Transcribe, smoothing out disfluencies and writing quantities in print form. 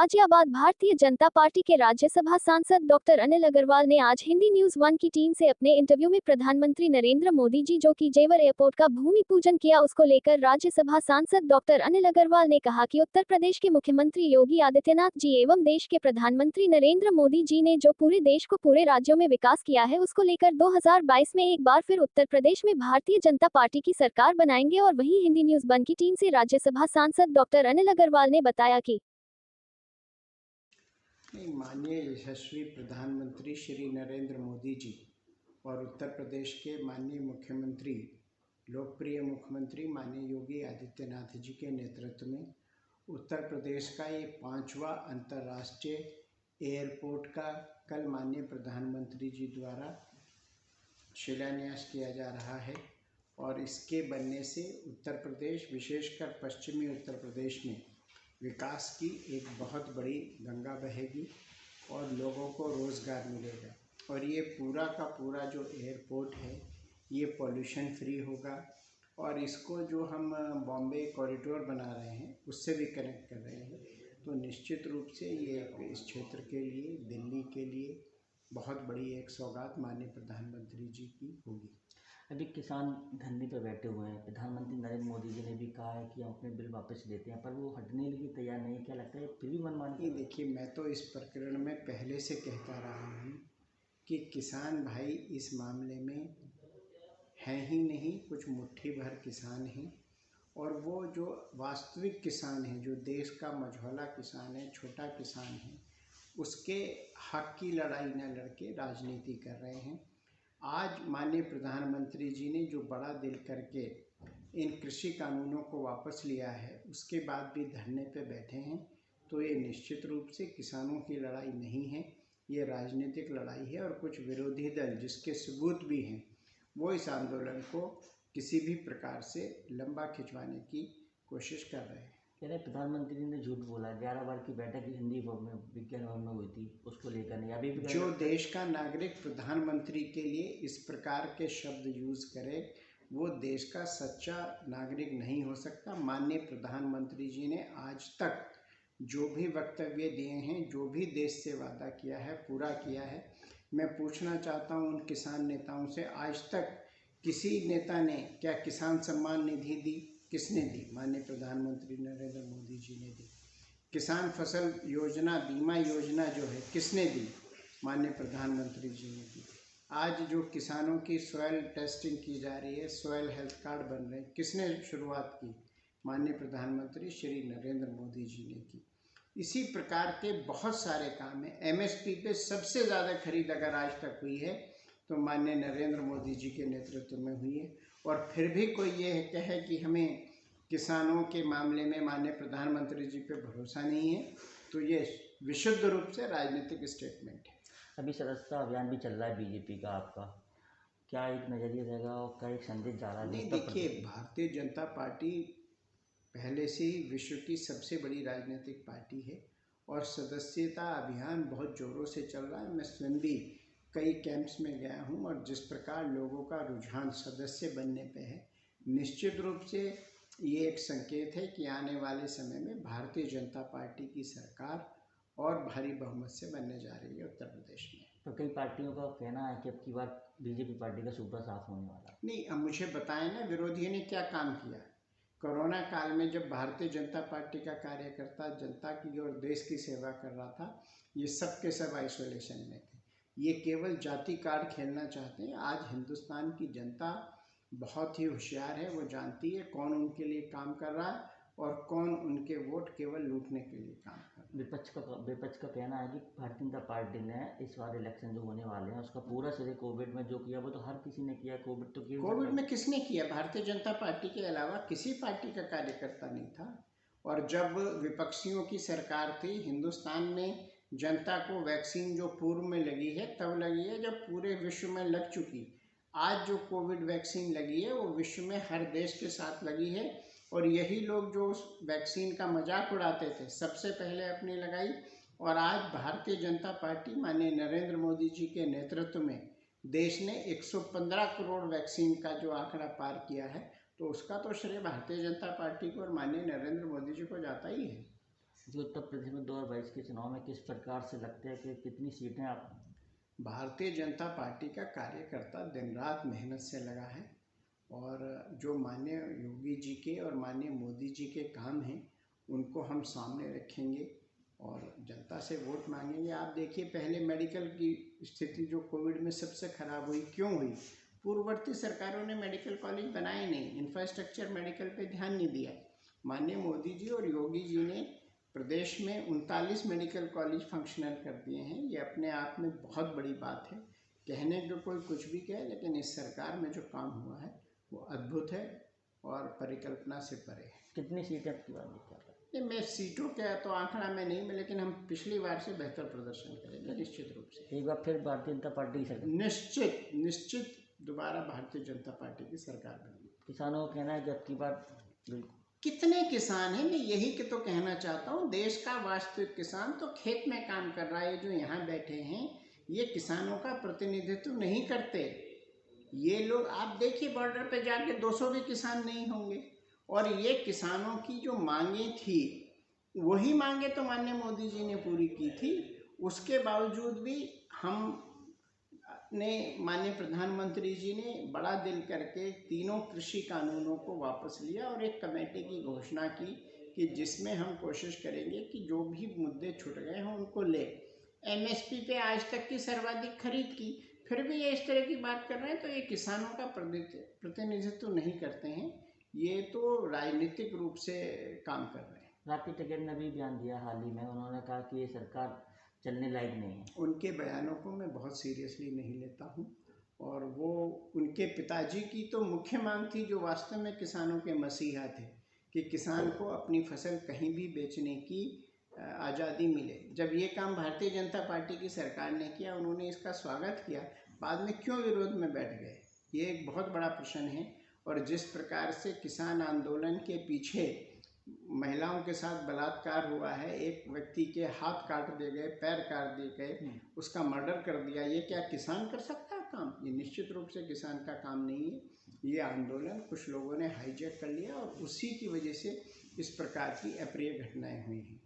Ghaziabad Bharatiya Janata party के राज्यसभा सांसद doctor Anil Agarwal ने आज हिंदी न्यूज 1 की टीम से अपने इंटरव्यू में प्रधानमंत्री नरेंद्र मोदी जी जो कि जेवर एयरपोर्ट का भूमि पूजन किया उसको लेकर राज्यसभा सांसद डॉक्टर अनिल अग्रवाल ने कहा कि उत्तर प्रदेश के मुख्यमंत्री योगी आदित्यनाथ जी एवं देश के प्रधानमंत्री नरेंद्र मोदी जी ने जो पूरे देश को पूरे राज्यों में विकास किया है उसको लेकर 2022 में एक बार फिर उत्तर प्रदेश में भारतीय जनता पार्टी की सरकार बनाएंगे। और वहीं हिंदी न्यूज 1 की टीम से राज्यसभा सांसद डॉक्टर अनिल अग्रवाल ने बताया कि माननीय यशस्वी प्रधानमंत्री श्री नरेंद्र मोदी जी और उत्तर प्रदेश के माननीय मुख्यमंत्री लोकप्रिय मुख्यमंत्री माननीय योगी आदित्यनाथ जी के नेतृत्व में उत्तर प्रदेश का ये 5वां अंतर्राष्ट्रीय एयरपोर्ट का कल माननीय प्रधानमंत्री जी द्वारा शिलान्यास किया जा रहा है। और इसके बनने से उत्तर प्रदेश विशेषकर पश्चिमी उत्तर प्रदेश में विकास की एक बहुत बड़ी गंगा बहेगी और लोगों को रोज़गार मिलेगा। और ये पूरा का पूरा जो एयरपोर्ट है ये पोल्यूशन फ्री होगा और इसको जो हम बॉम्बे कॉरिडोर बना रहे हैं उससे भी कनेक्ट कर रहे हैं, तो निश्चित रूप से ये इस क्षेत्र के लिए, दिल्ली के लिए बहुत बड़ी एक सौगात माननीय प्रधानमंत्री जी की होगी। अभी किसान धरने पर बैठे हुए हैं। प्रधानमंत्री नरेंद्र मोदी जी ने भी कहा है कि हम अपने बिल वापस लेते हैं, पर वो हटने के लिए तैयार नहीं है। क्या लगता है फिर भी मनमानी? देखिए, मैं तो इस प्रकरण में पहले से कहता रहा हूँ कि किसान भाई इस मामले में हैं ही नहीं, कुछ मुट्ठी भर किसान हैं। और वो जो वास्तविक किसान है, जो देश का मझौला किसान है, छोटा किसान है, उसके हक की लड़ाई न लड़के राजनीति कर रहे हैं। आज माननीय प्रधानमंत्री जी ने जो बड़ा दिल करके इन कृषि कानूनों को वापस लिया है, उसके बाद भी धरने पे बैठे हैं, तो ये निश्चित रूप से किसानों की लड़ाई नहीं है, ये राजनीतिक लड़ाई है। और कुछ विरोधी दल जिसके सबूत भी हैं वो इस आंदोलन को किसी भी प्रकार से लंबा खिंचवाने की कोशिश कर रहे हैं। कह रहे प्रधानमंत्री ने झूठ बोला। 11 बार की बैठक हिंदी भवन में, विज्ञान भवन में हुई थी, उसको लेकर नहीं। अभी भी जो देश का नागरिक प्रधानमंत्री के लिए इस प्रकार के शब्द यूज़ करे वो देश का सच्चा नागरिक नहीं हो सकता। माननीय प्रधानमंत्री जी ने आज तक जो भी वक्तव्य दिए हैं, जो भी देश से वादा किया है, पूरा किया है। मैं पूछना चाहता हूं उन किसान नेताओं से, आज तक किसी नेता ने क्या किसान सम्मान निधि दी? किसने दी? माननीय प्रधानमंत्री नरेंद्र मोदी जी ने दी। किसान फसल योजना, बीमा योजना जो है, किसने दी? माननीय प्रधानमंत्री जी ने दी। आज जो किसानों की सॉइल टेस्टिंग की जा रही है, सॉइल हेल्थ कार्ड बन रहे हैं, किसने शुरुआत की? माननीय प्रधानमंत्री श्री नरेंद्र मोदी जी ने की। इसी प्रकार के बहुत सारे काम हैं। एमएसपी पे सबसे ज़्यादा खरीद अगर आज तक हुई है तो माननीय नरेंद्र मोदी जी के नेतृत्व में हुई है। और फिर भी कोई ये कहे कि हमें किसानों के मामले में माननीय प्रधानमंत्री जी पे भरोसा नहीं है, तो ये विशुद्ध रूप से राजनीतिक स्टेटमेंट है। अभी सदस्यता अभियान भी चल रहा है बीजेपी का, आपका क्या एक नज़रिया रहेगा और क्या एक संदेश जा रहा है? नहीं, देखिए, भारतीय जनता पार्टी पहले से ही विश्व की सबसे बड़ी राजनीतिक पार्टी है और सदस्यता अभियान बहुत ज़ोरों से चल रहा है। मैं स्वयं भी कई कैंप्स में गया हूं और जिस प्रकार लोगों का रुझान सदस्य बनने पे है, निश्चित रूप से ये एक संकेत है कि आने वाले समय में भारतीय जनता पार्टी की सरकार और भारी बहुमत से बनने जा रही है उत्तर प्रदेश में। तो कई पार्टियों का कहना है कि अब की बार बीजेपी पार्टी का सूबा साफ होने वाला है। नहीं, अब मुझे बताएं ना, विरोधियों ने क्या काम किया? कोरोना काल में जब भारतीय जनता पार्टी का कार्यकर्ता जनता की और देश की सेवा कर रहा था, ये सब के सब आइसोलेशन में थे। ये केवल जाति कार्ड खेलना चाहते हैं। आज हिंदुस्तान की जनता बहुत ही होशियार है, वो जानती है कौन उनके लिए काम कर रहा है और कौन उनके वोट केवल लूटने के लिए काम कर रहा है। विपक्ष का कहना है कि भारतीय जनता पार्टी ने इस बार इलेक्शन जो होने वाले हैं उसका पूरा श्रेय कोविड में जो किया वो तो हर किसी ने किया। कोविड में किसने किया? भारतीय जनता पार्टी के अलावा किसी पार्टी का कार्यकर्ता नहीं था। और जब विपक्षियों की सरकार थी, हिंदुस्तान में जनता को वैक्सीन जो पूर्व में लगी है तब लगी है जब पूरे विश्व में लग चुकी। आज जो कोविड वैक्सीन लगी है वो विश्व में हर देश के साथ लगी है। और यही लोग जो उस वैक्सीन का मजाक उड़ाते थे सबसे पहले अपनी लगाई। और आज भारतीय जनता पार्टी माननीय नरेंद्र मोदी जी के नेतृत्व में देश ने 115 करोड़ वैक्सीन का जो आंकड़ा पार किया है, तो उसका तो श्रेय भारतीय जनता पार्टी को और माननीय नरेंद्र मोदी जी को जाता ही है। जो उत्तर प्रदेश में 2022 के चुनाव में किस प्रकार से लगता है कि कितनी सीटें आप? भारतीय जनता पार्टी का कार्यकर्ता दिन रात मेहनत से लगा है और जो माननीय योगी जी के और माननीय मोदी जी के काम हैं उनको हम सामने रखेंगे और जनता से वोट मांगेंगे। आप देखिए, पहले मेडिकल की स्थिति जो कोविड में सबसे खराब हुई, क्यों हुई? पूर्ववर्ती सरकारों ने मेडिकल कॉलेज बनाए नहीं, इंफ्रास्ट्रक्चर मेडिकल पे ध्यान नहीं दिया। माननीय मोदी जी और योगी जी ने प्रदेश में 39 मेडिकल कॉलेज फंक्शनल कर दिए हैं। ये अपने आप में बहुत बड़ी बात है। कहने को कोई कुछ भी कहे, लेकिन इस सरकार में जो काम हुआ है वो अद्भुत है और परिकल्पना से परे है। कितनी सीटें आपकी बात नहीं? नहीं, मैं सीटों का तो आंकड़ा में नहीं, में लेकिन हम पिछली बार से बेहतर प्रदर्शन करेंगे निश्चित रूप से। एक बार फिर भारतीय जनता पार्टी की सरकार? निश्चित दोबारा भारतीय जनता पार्टी की सरकार बनेगी। किसानों का कहना है कि अब की बार कितने किसान हैं, मैं यही तो कहना चाहता हूँ। देश का वास्तविक किसान तो खेत में काम कर रहा है। जो यहाँ बैठे हैं ये किसानों का प्रतिनिधित्व नहीं करते। ये लोग, आप देखिए, बॉर्डर पे जाके 200 भी किसान नहीं होंगे। और ये किसानों की जो मांगे थी वही मांगे तो माननीय मोदी जी ने पूरी की थी। उसके बावजूद भी माननीय प्रधानमंत्री जी ने बड़ा दिल करके तीनों कृषि कानूनों को वापस लिया और एक कमेटी की घोषणा की कि जिसमें हम कोशिश करेंगे कि जो भी मुद्दे छूट गए हैं उनको ले। एमएसपी पे आज तक की सर्वाधिक खरीद की, फिर भी ये इस तरह की बात कर रहे हैं, तो ये किसानों का प्रतिनिधित्व नहीं करते हैं, ये तो राजनीतिक रूप से काम कर रहे हैं। राकेश टिकैत ने भी बयान दिया हाल ही में, उन्होंने कहा कि ये सरकार चलने लायक नहीं है। उनके बयानों को मैं बहुत सीरियसली नहीं लेता हूं और वो उनके पिताजी की तो मुख्य मांग थी, जो वास्तव में किसानों के मसीहा थे, कि किसान को अपनी फसल कहीं भी बेचने की आज़ादी मिले। जब ये काम भारतीय जनता पार्टी की सरकार ने किया, उन्होंने इसका स्वागत किया, बाद में क्यों विरोध में बैठ गए? ये एक बहुत बड़ा प्रश्न है। और जिस प्रकार से किसान आंदोलन के पीछे महिलाओं के साथ बलात्कार हुआ है, एक व्यक्ति के हाथ काट दिए गए, पैर काट दिए गए, उसका मर्डर कर दिया, ये क्या किसान कर सकता है काम? ये निश्चित रूप से किसान का काम नहीं है। ये आंदोलन कुछ लोगों ने हाईजैक कर लिया और उसी की वजह से इस प्रकार की अप्रिय घटनाएं हुई हैं।